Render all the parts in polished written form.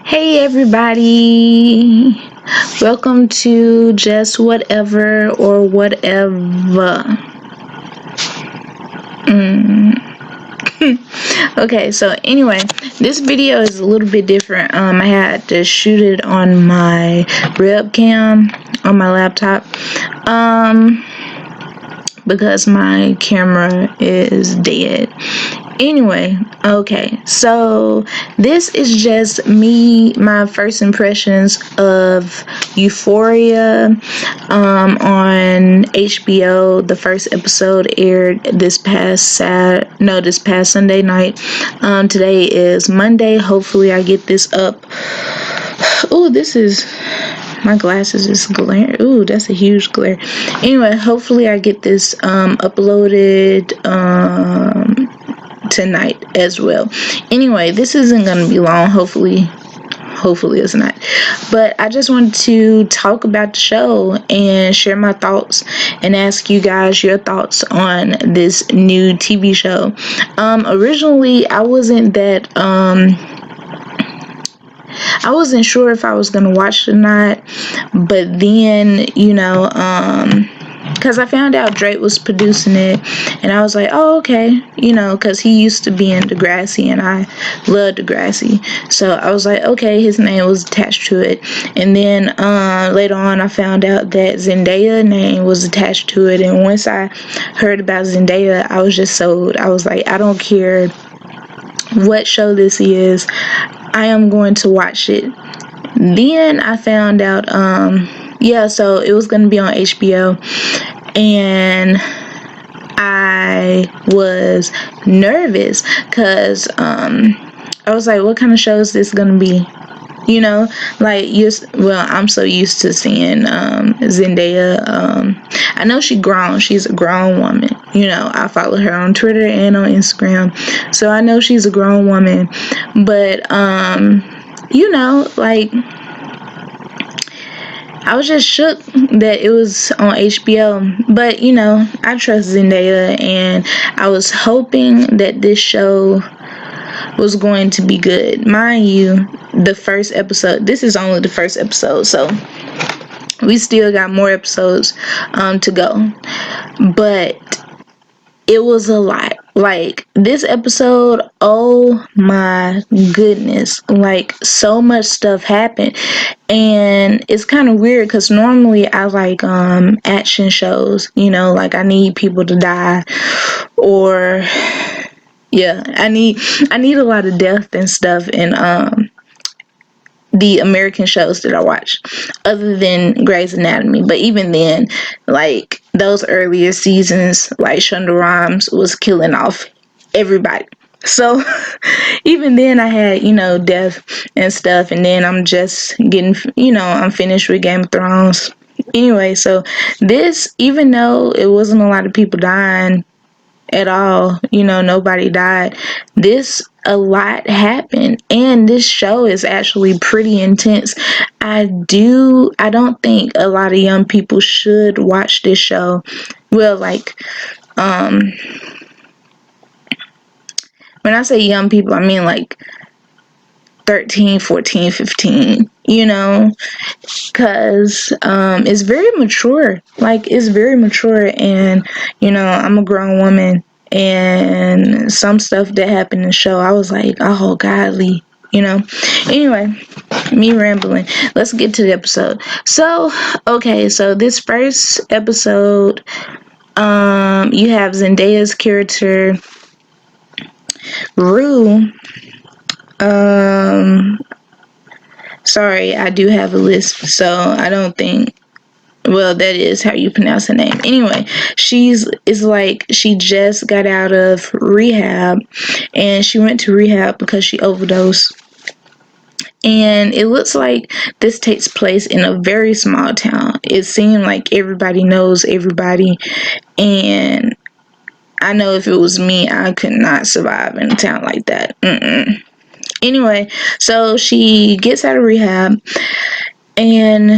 Hey everybody, welcome to Just Whatever or Whateva. Okay, so anyway, this video is a little bit different. I had to shoot it on my webcam on my laptop. Because my camera is dead. Anyway, okay, so this is just my first impressions of Euphoria on HBO. The first episode aired this past Sunday night. Today is Monday. Hopefully I get this up. Oh, my glasses is glaring. Ooh, that's a huge glare. Anyway, hopefully I get this uploaded tonight as well. Anyway, this isn't gonna be long. Hopefully it's not. But I just wanted to talk about the show and share my thoughts and ask you guys your thoughts on this new TV show. Originally I wasn't sure if I was gonna watch it or not, but then, because I found out Drake was producing it, and I was like, oh, okay, because he used to be in Degrassi, and I love Degrassi, so I was like, okay, his name was attached to it, and then later on, I found out that Zendaya's name was attached to it, and once I heard about Zendaya, I was just sold. I was like, I don't care what show this is, I am going to watch it. Then I found out, so it was going to be on HBO, and I was nervous because I was like, what kind of show is this going to be? I'm so used to seeing Zendaya. I know she's a grown woman. I follow her on Twitter and on Instagram, so I know she's a grown woman. But I was just shook that it was on HBO. But I trust Zendaya, and I was hoping that this show was going to be good. Mind you, the first episode, this is only the first episode, so we still got more episodes to go. But it was a lot. Like, this episode, oh my goodness, like, so much stuff happened. And it's kind of weird because normally I like action shows, like I need people to die, or I need a lot of death and stuff in the American shows that I watch, other than Grey's Anatomy. But even then, like, those earlier seasons, like Shonda Rhimes was killing off everybody. So even then I had, death and stuff, and then I'm just getting, I'm finished with Game of Thrones. Anyway, so this, even though it wasn't a lot of people dying at all, nobody died, a lot happened, and this show is actually pretty intense. I don't think a lot of young people should watch this show. Well, like, when I say young people, I mean like 13, 14, 15, because it's very mature. Like, it's very mature, and I'm a grown woman, and some stuff that happened in the show, I was like, oh godly, anyway, me rambling. Let's get to the episode. So okay, so this first episode, you have Zendaya's character Rue. Sorry, I do have a lisp, so I don't think, well, that is how you pronounce her name. Anyway, she just got out of rehab, and she went to rehab because she overdosed. And it looks like this takes place in a very small town. It seemed like everybody knows everybody, and I know if it was me, I could not survive in a town like that. Anyway, so she gets out of rehab, and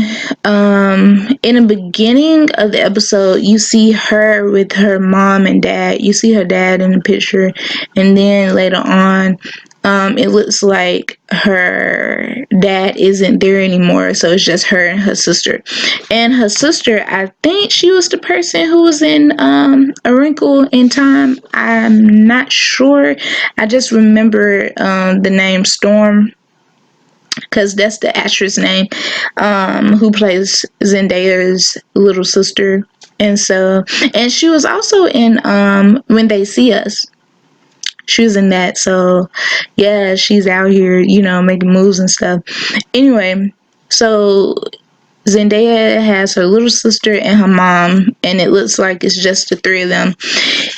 in the beginning of the episode, you see her with her mom and dad. You see her dad in the picture, and then later on, It looks like her dad isn't there anymore, so it's just her and her sister. And her sister, I think she was the person who was in A Wrinkle in Time. I'm not sure. I just remember the name Storm, because that's the actress name, who plays Zendaya's little sister. And she was also in When They See Us. She was in that. So yeah, she's out here, making moves and stuff. Anyway, so Zendaya has her little sister and her mom, and it looks like it's just the three of them.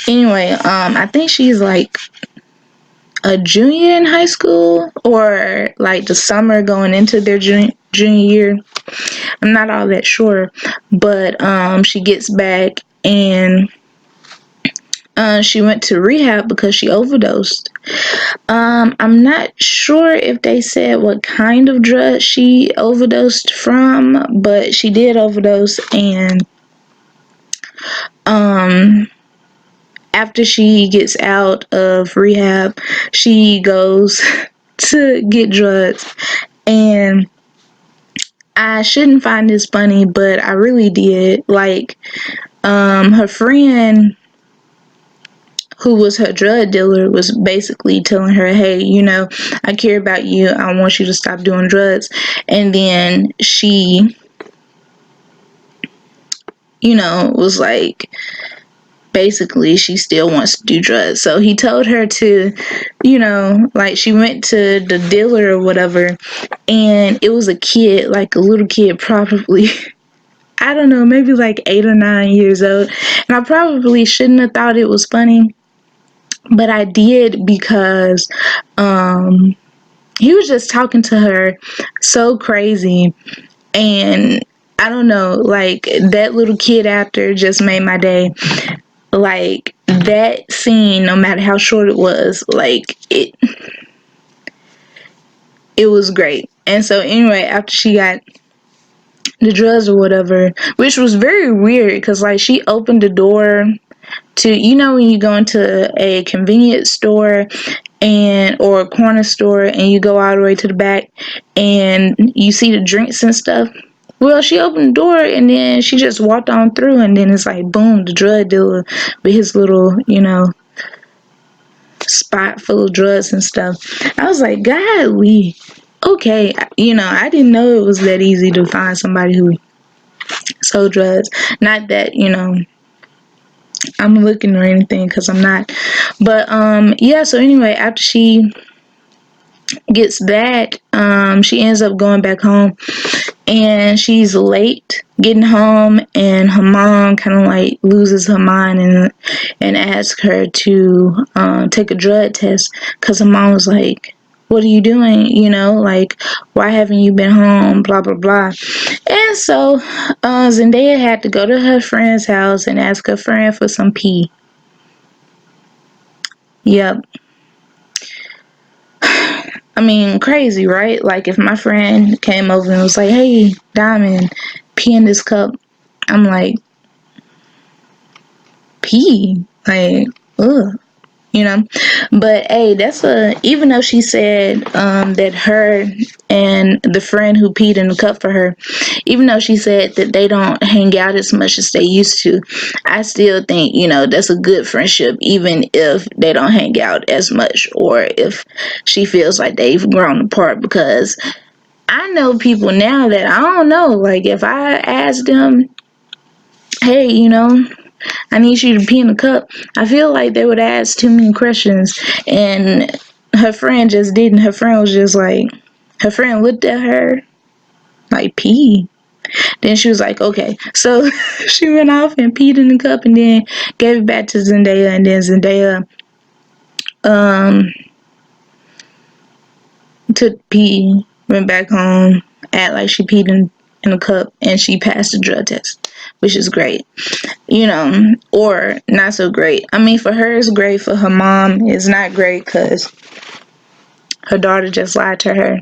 Anyway, I think she's like a junior in high school, or like the summer going into their junior year. I'm not all that sure, but she gets back, and she went to rehab because she overdosed. I'm not sure if they said what kind of drug she overdosed from, but she did overdose. And after she gets out of rehab, she goes to get drugs. And I shouldn't find this funny, but I really did. Like, her friend, who was her drug dealer, was basically telling her, hey, I care about you. I want you to stop doing drugs. And then she, was like, basically, she still wants to do drugs. So he told her to, like, she went to the dealer or whatever, and it was a kid, like a little kid, probably, I don't know, maybe like 8 or 9 years old. And I probably shouldn't have thought it was funny, but I did, because he was just talking to her so crazy. And I don't know, like, that little kid actor just made my day. Like, that scene, no matter how short it was, like, it was great. And so anyway, after she got the drugs or whatever, which was very weird, because like, she opened the door to, when you go into a convenience store or a corner store, and you go all the way to the back and you see the drinks and stuff. Well, she opened the door, and then she just walked on through, and then it's like, boom, the drug dealer with his little, spot full of drugs and stuff. I was like, golly, okay. I didn't know it was that easy to find somebody who sold drugs. Not that, I'm looking or anything, because I'm not. But yeah, so anyway, after she gets that, she ends up going back home, and she's late getting home, and her mom kind of like loses her mind and asks her to take a drug test, because her mom was like, what are you doing, like, why haven't you been home, blah blah blah. And so Zendaya had to go to her friend's house and ask her friend for some pee. Yep. I mean, crazy, right? Like, if my friend came over and was like, hey, Diamond, pee in this cup, I'm like, pee? Like, ugh. But hey, even though she said that her and the friend who peed in the cup for her, even though she said that they don't hang out as much as they used to, I still think, that's a good friendship, even if they don't hang out as much, or if she feels like they've grown apart. Because I know people now that I don't know, like, if I ask them, hey, I need you to pee in the cup, I feel like they would ask too many questions. And her friend just didn't. Her friend was just like, her friend looked at her like, pee. Then she was like, okay. So she went off and peed in the cup, and then gave it back to Zendaya. And then Zendaya took pee, went back home, act like she peed in a cup, and she passed the drug test, which is great. Or not so great. I mean, for her it's great. For her mom, it's not great, because her daughter just lied to her.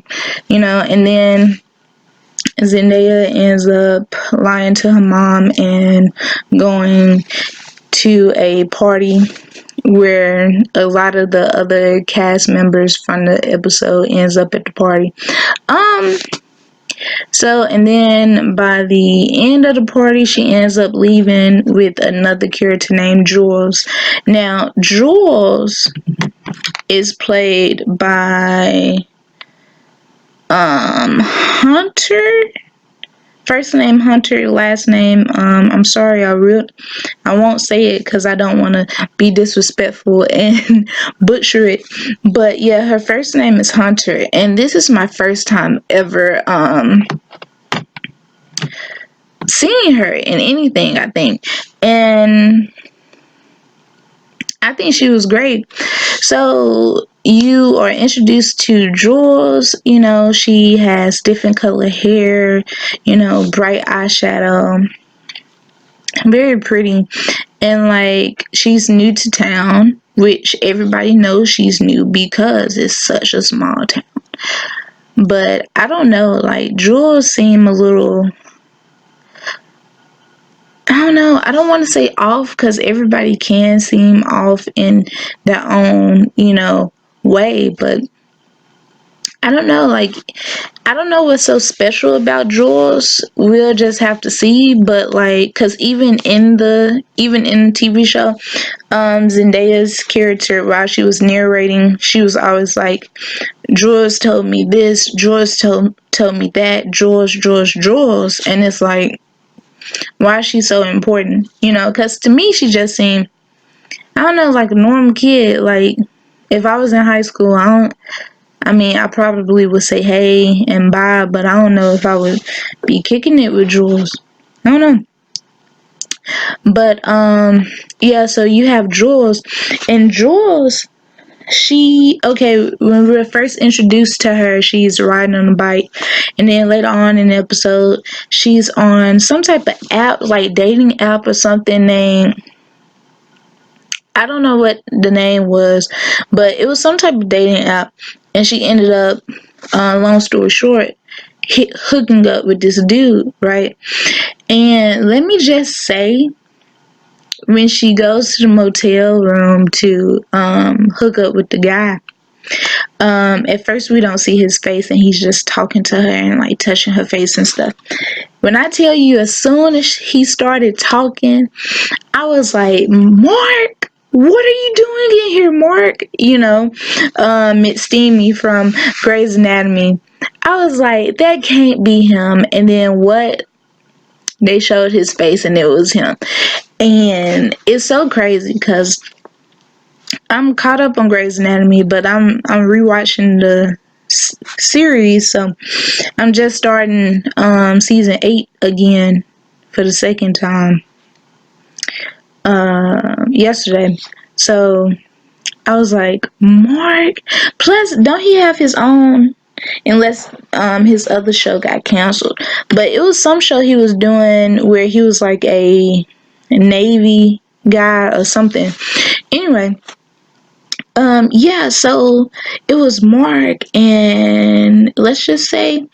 And then Zendaya ends up lying to her mom and going to a party where a lot of the other cast members from the episode ends up at the party. Um, so, and then by the end of the party, she ends up leaving with another character named Jules. Now, Jules is played by Hunter. First name Hunter, last name I'm sorry, I won't say it because I don't want to be disrespectful and butcher it. But yeah, her first name is Hunter, and this is my first time ever seeing her in anything, I think. And I think she was great. So you are introduced to Jules. You know, she has different color hair, you know, bright eyeshadow, very pretty. And like, she's new to town, which everybody knows she's new because it's such a small town. But I don't know, like, Jules seemed a little, I don't know, I don't want to say off because everybody can seem off in their own, you know, way. But I don't know, like, I don't know what's so special about Jules. We'll just have to see. But like, cause even in the TV show, Zendaya's character, while she was narrating, she was always like, Jules told me this, Jules told me that, Jules, and it's like, why is she so important? You know, cause to me she just seemed, I don't know, like a normal kid. Like, if I was in high school, I mean, I probably would say hey and bye, but I don't know if I would be kicking it with Jules. I don't know. But yeah, so you have Jules, and Jules, when we were first introduced to her, she's riding on a bike, and then later on in the episode, she's on some type of app, like dating app or something named, I don't know what the name was, but it was some type of dating app, and she ended up, long story short, hooking up with this dude, right? And let me just say, when she goes to the motel room to hook up with the guy, at first we don't see his face, and he's just talking to her and like touching her face and stuff. When I tell you, as soon as he started talking, I was like, Mark, what are you doing in here, Mark? You know, it's Steamy from Grey's Anatomy. I was like, that can't be him. And then what? They showed his face and it was him. And it's so crazy because I'm caught up on Grey's Anatomy, but I'm rewatching the series, so I'm just starting season 8 again for the second time yesterday. So I was like, Mark. Plus, don't he have his own? Unless his other show got canceled, but it was some show he was doing where he was like a Navy guy or something. Anyway, yeah. So it was Mark, and let's just say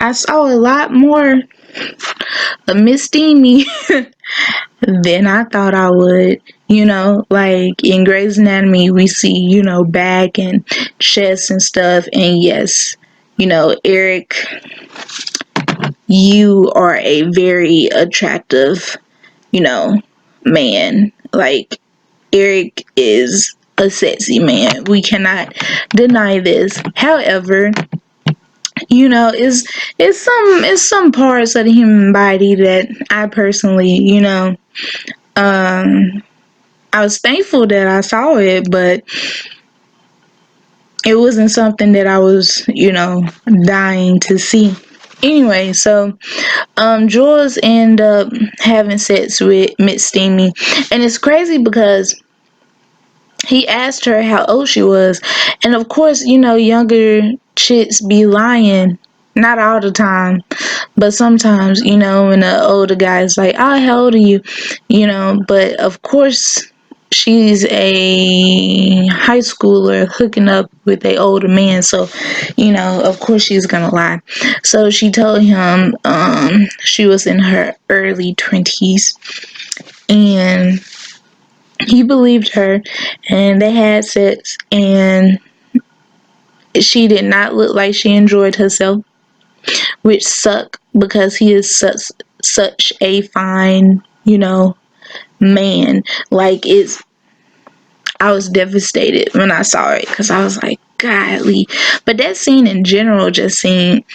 I saw a lot more of Miss Steamy than I thought I would. You know, like in Grey's Anatomy, we see, you know, back and chest and stuff. And yes, you know, Eric, you are a very attractive, you know, man. Like, Eric is a sexy man. We cannot deny this. However, you know, it's some parts of the human body that I personally, you know, I was thankful that I saw it, but it wasn't something that I was, you know, dying to see. Anyway, so Jules ended up having sex with Miss Steamy, and it's crazy because he asked her how old she was, and of course, you know, younger chicks be lying. Not all the time, but sometimes, you know, when the older guy's like, "Oh, how old are you?" You know, but of course, she's a high schooler hooking up with a older man, so, you know, of course she's gonna lie. So she told him she was in her early 20s, and He believed her, and they had sex, and she did not look like she enjoyed herself, which sucked because he is such a fine, man. Like, I was devastated when I saw it because I was like, golly. But that scene in general just seemed,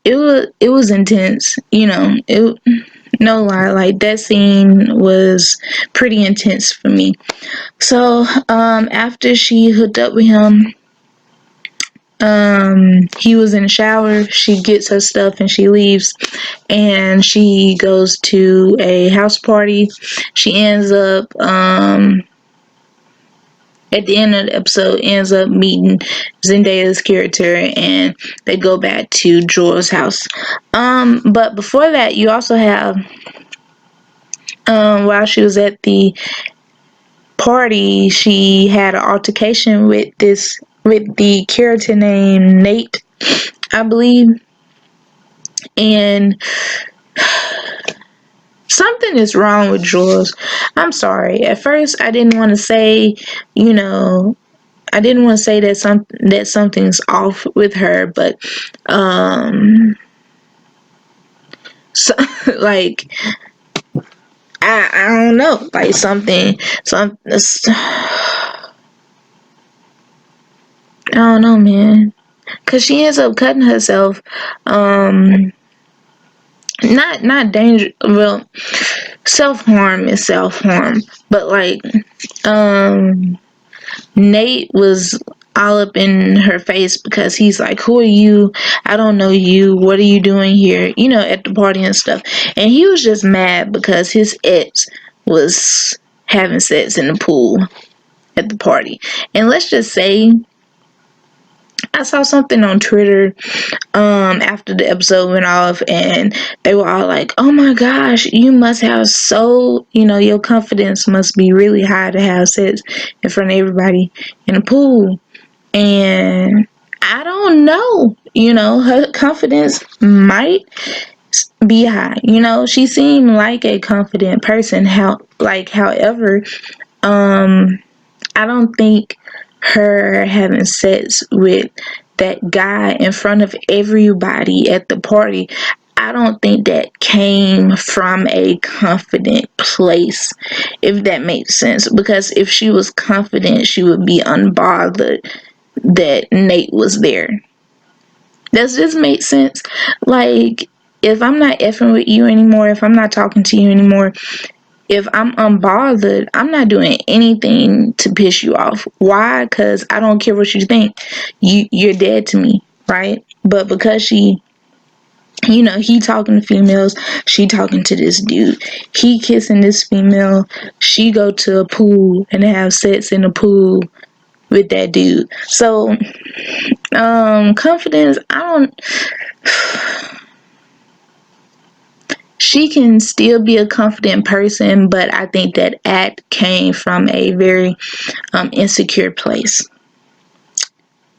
it was intense. It, no lie, like that scene was pretty intense for me. So after she hooked up with him, he was in the shower, she gets her stuff and she leaves, and she goes to a house party. She ends up at the end of the episode ends up meeting Zendaya's character, and they go back to Joel's house. But before that, you also have while she was at the party, she had an altercation with the character named Nate, I believe. And something is wrong with Jules. I'm sorry. At first, I didn't want to say, you know, I didn't want to say that something's off with her, but so, like, I don't know, like some I don't know, man. Cause she ends up cutting herself. Not danger. Well, self harm is self harm, but like, um, Nate was all up in her face because he's like, "Who are you? I don't know you. What are you doing here?" At the party and stuff. And he was just mad because his ex was having sex in the pool at the party. And let's just say, I saw something on Twitter after the episode went off, and they were all like, "Oh my gosh, you must have your confidence must be really high to have sex in front of everybody in the pool." And I don't know, her confidence might be high. She seemed like a confident person. However, I don't think her having sex with that guy in front of everybody at the party, I don't think that came from a confident place, if that makes sense. Because if she was confident, she would be unbothered that Nate was there. Does this make sense? Like, if I'm not effing with you anymore, if I'm not talking to you anymore, if I'm unbothered, I'm not doing anything to piss you off. Why? Because I don't care what you think. You're dead to me, right? But because he talking to females, she talking to this dude. He kissing this female. She go to a pool and have sex in the pool with that dude. So, confidence, I don't. She can still be a confident person, but I think that act came from a very insecure place.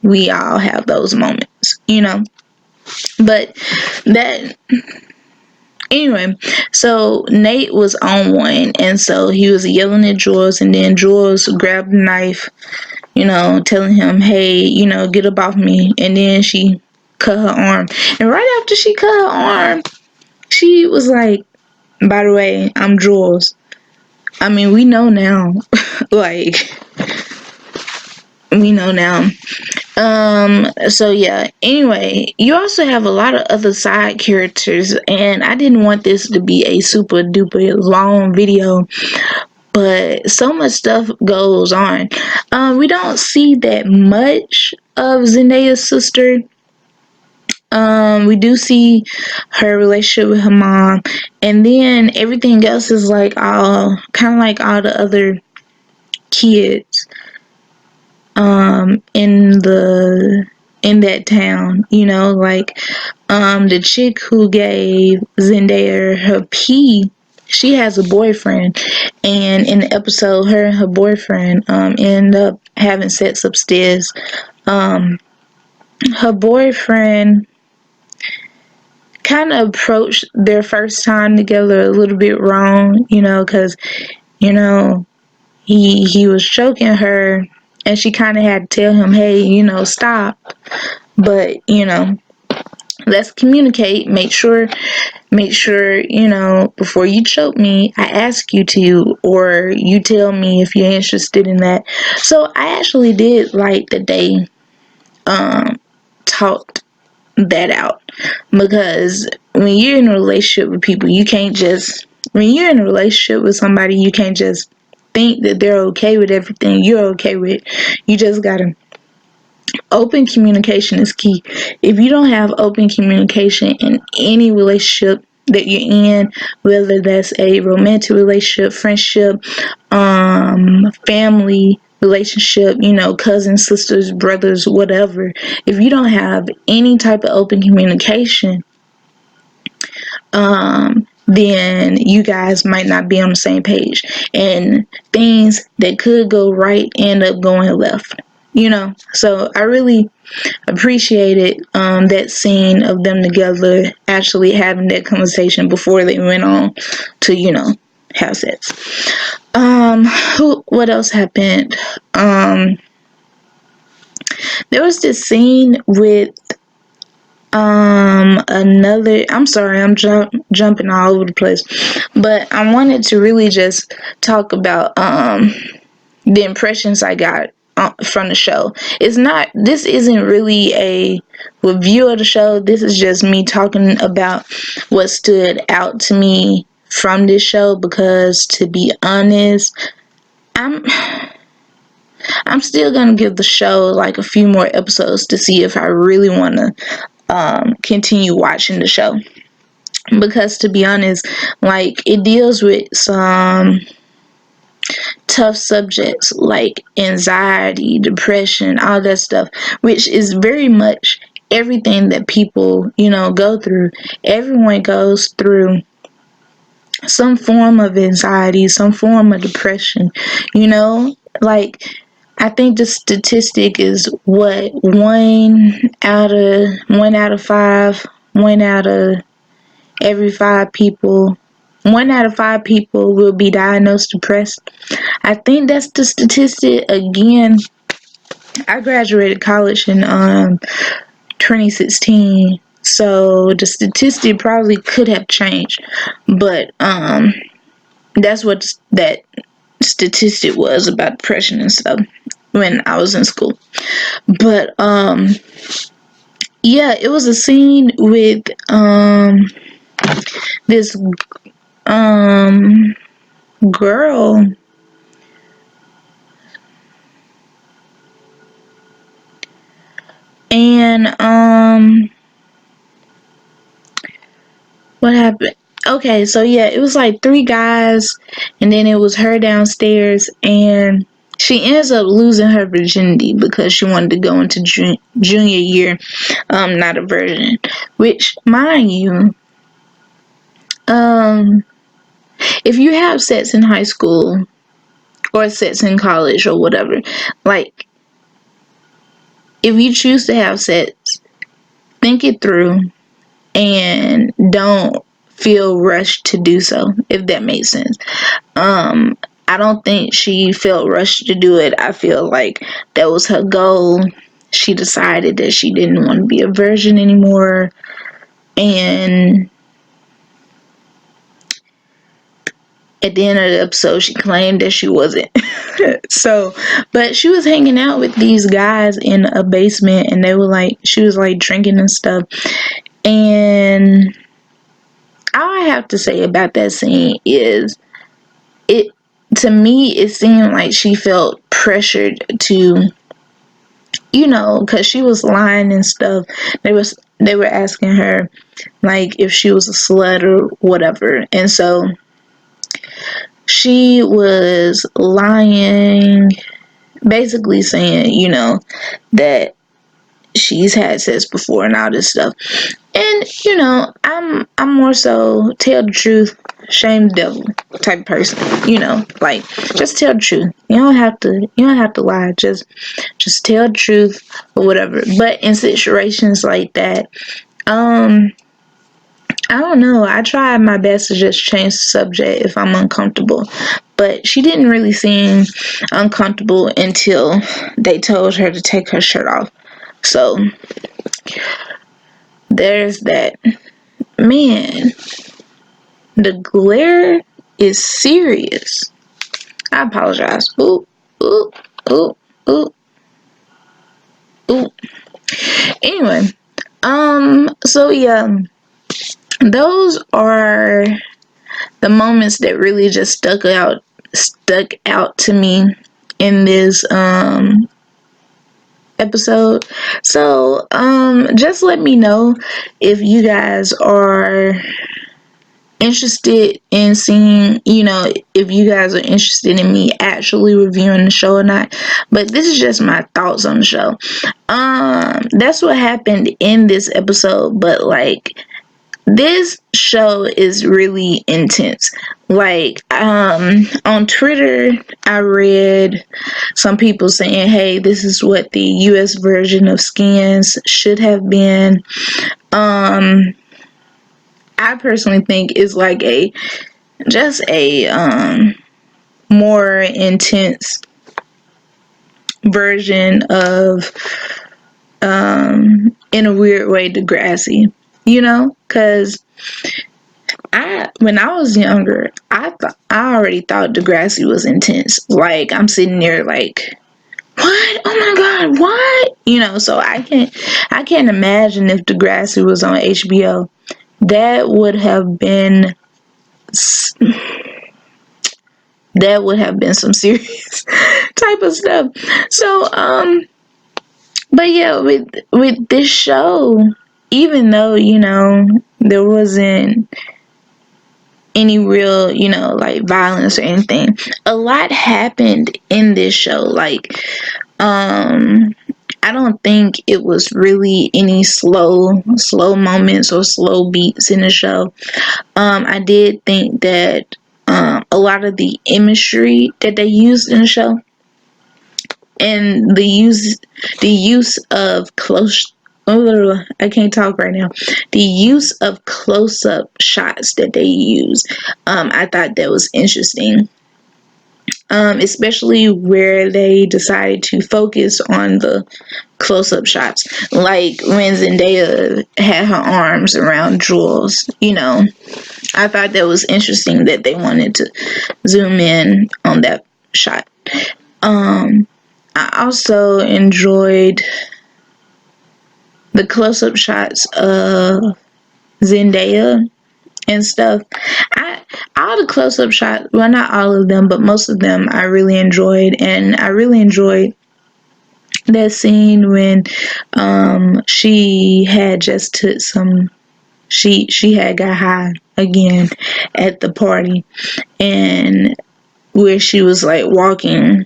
We all have those moments. But that, anyway, so Nate was on one, and so he was yelling at Jules, and then Jules grabbed a knife, telling him, "Hey, get up off me." And then she cut her arm. And right after she cut her arm, she was like, "By the way, I'm Jules." I mean, we know now. Like, we know now. So yeah, anyway, you also have a lot of other side characters, and I didn't want this to be a super duper long video, but so much stuff goes on. We don't see that much of Zendaya's sister. We do see her relationship with her mom, and then everything else is like all kind of like all the other kids in that town, like the chick who gave Zendaya her pee, she has a boyfriend, and in the episode her and her boyfriend end up having sex upstairs. Her boyfriend kind of approached their first time together a little bit wrong, because you know he was choking her, and she kind of had to tell him, hey, stop. But let's communicate. Make sure, before you choke me, I ask you to, or you tell me if you're interested in that. So I actually did like that they talked that out, because when you're in a relationship with people, you can't just, when you're in a relationship with somebody, you can't just think that they're okay with everything you're okay with. You just gotta, open communication is key. If you don't have open communication in any relationship that you're in, whether that's a romantic relationship, friendship, family relationship, cousins, sisters, brothers, whatever, if you don't have any type of open communication, then you guys might not be on the same page, and things that could go right end up going left. So I really appreciated that scene of them together, actually having that conversation before they went on to have sex. What else happened? There was this scene with another, I'm sorry, I'm jumping all over the place, but I wanted to really just talk about the impressions I got from the show. This isn't really a review of the show. This is just me talking about what stood out to me from this show, because to be honest, I'm still gonna give the show like a few more episodes to see if I really want to continue watching the show, because to be honest, like, it deals with some tough subjects like anxiety, depression, all that stuff, which is very much everything that people, go through. Everyone goes through some form of anxiety, some form of depression, like, I think the statistic is what, one out of five, one out of every five people, 1 out of 5 people will be diagnosed depressed. I think that's the statistic. Again, I graduated college in 2016, so the statistic probably could have changed, but that's what that statistic was about depression and stuff when I was in school. But yeah, it was a scene with this girl, and what happened? Okay, so yeah, it was like 3 guys, and then it was her downstairs, and she ends up losing her virginity because she wanted to go into junior year, not a virgin. Which, mind you, um, if you have sex in high school or sex in college or whatever, like, if you choose to have sex, think it through and don't feel rushed to do so, if that makes sense. I don't think she felt rushed to do it. I feel like that was her goal. She decided that she didn't want to be a virgin anymore, and at the end of the episode, she claimed that she wasn't. So, but she was hanging out with these guys in a basement, and she was like drinking and stuff. And all I have to say about that scene is, to me, it seemed like she felt pressured to, because she was lying and stuff. They were asking her, like, if she was a slut or whatever, and so she was lying, basically saying, that she's had sex before and all this stuff. And I'm more so tell the truth, shame the devil type of person. Like, just tell the truth. You don't have to lie. Just tell the truth or whatever. But in situations like that, I don't know. I try my best to just change the subject if I'm uncomfortable. but she didn't really seem uncomfortable until they told her to take her shirt off. So there's that. Man, the glare is serious. I apologize. Ooh, ooh, ooh, ooh, ooh. Anyway, so yeah, those are the moments that really just stuck out to me in this episode. So just let me know if you guys are interested in seeing, if you guys are interested in me actually reviewing the show or not. But this is just my thoughts on the show. That's what happened in this episode, but like, this show is really intense. Like, on Twitter, I read some people saying, hey, this is what the US version of Skins should have been. I personally think it's like just a more intense version of, in a weird way, Degrassi, because when I was younger, I already thought Degrassi was intense. Like, I'm sitting there like, what? Oh my God, what? So I can't imagine if Degrassi was on HBO. That would have been some serious type of stuff. So, but yeah, with this show, even though, there wasn't any real, like violence or anything, a lot happened in this show. Like, I don't think it was really any slow moments or slow beats in the show. I did think that a lot of the imagery that they used in the show, and the use of close, I can't talk right now. The use of close-up shots that they use, I thought that was interesting. Especially where they decided to focus on the close-up shots, like when Zendaya had her arms around Jules. I thought that was interesting that they wanted to zoom in on that shot. I also enjoyed the close-up shots of Zendaya and stuff. All the close-up shots, well, not all of them, but most of them I really enjoyed. And I really enjoyed that scene when she had just took some, she had got high again at the party, and where she was like walking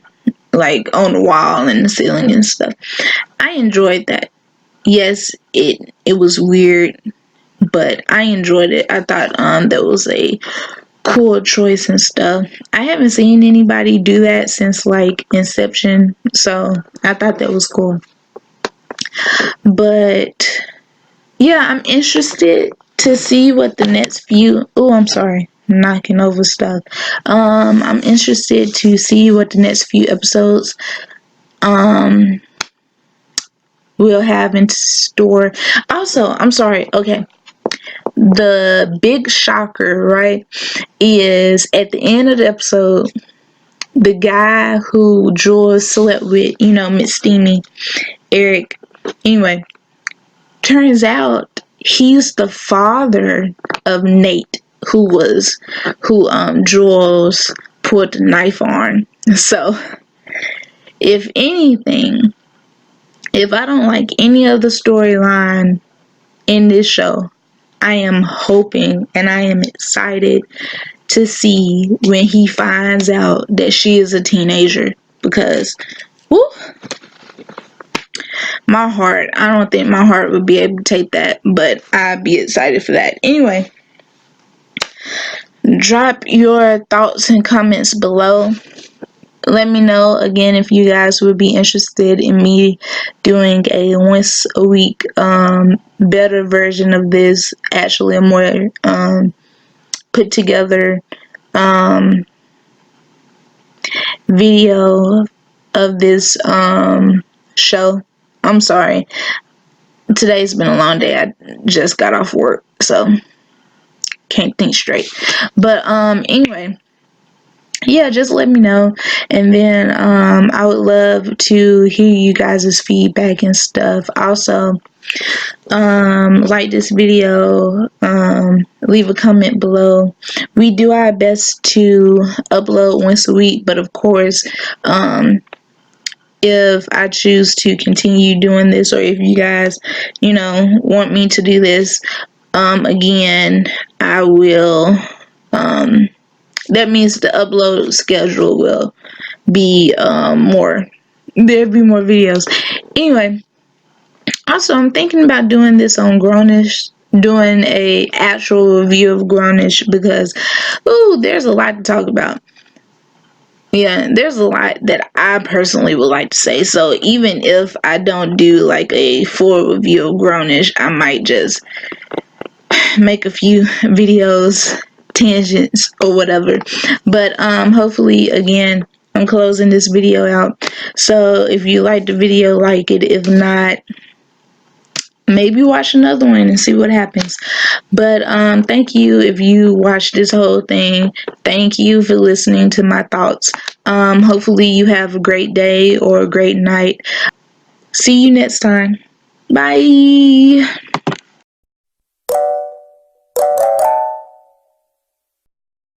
like on the wall and the ceiling and stuff. I enjoyed that. Yes, it was weird, but I enjoyed it. I thought that was a cool choice and stuff. I haven't seen anybody do that since like Inception, so I thought that was cool. But yeah, I'm interested to see what the next few, oh, I'm sorry, I'm knocking over stuff. I'm interested to see what the next few episodes we'll have in store. Also, I'm sorry, okay, the big shocker, right, is at the end of the episode, the guy who Jules slept with, Miss Steamy, Eric. Anyway, turns out he's the father of Nate, who Jules put the knife on. So, if anything, if I don't like any of the storyline in this show, I am hoping and I am excited to see when he finds out that she is a teenager, because whoo, I don't think my heart would be able to take that, but I'd be excited for that. Anyway, drop your thoughts and comments below. Let me know again if you guys would be interested in me doing a once a week better version of this, actually a more put together video of this show. I'm sorry. Today's been a long day. I just got off work, so can't think straight. But anyway, yeah, just let me know, and then I would love to hear you guys' feedback and stuff. Also, like this video, leave a comment below. We do our best to upload once a week, but of course, if I choose to continue doing this, or if you guys, want me to do this again, I will. That means the upload schedule will be more. There'll be more videos. Anyway, also I'm thinking about doing this on Grownish, doing a actual review of Grownish, because there's a lot to talk about. Yeah, there's a lot that I personally would like to say. So even if I don't do like a full review of Grownish, I might just make a few videos, tangents or whatever. But hopefully, again, I'm closing this video out. So if you like the video, like it. If not, maybe watch another one and see what happens. But thank you if you watched this whole thing. Thank you for listening to my thoughts. Hopefully you have a great day or a great night. See you next time. Bye.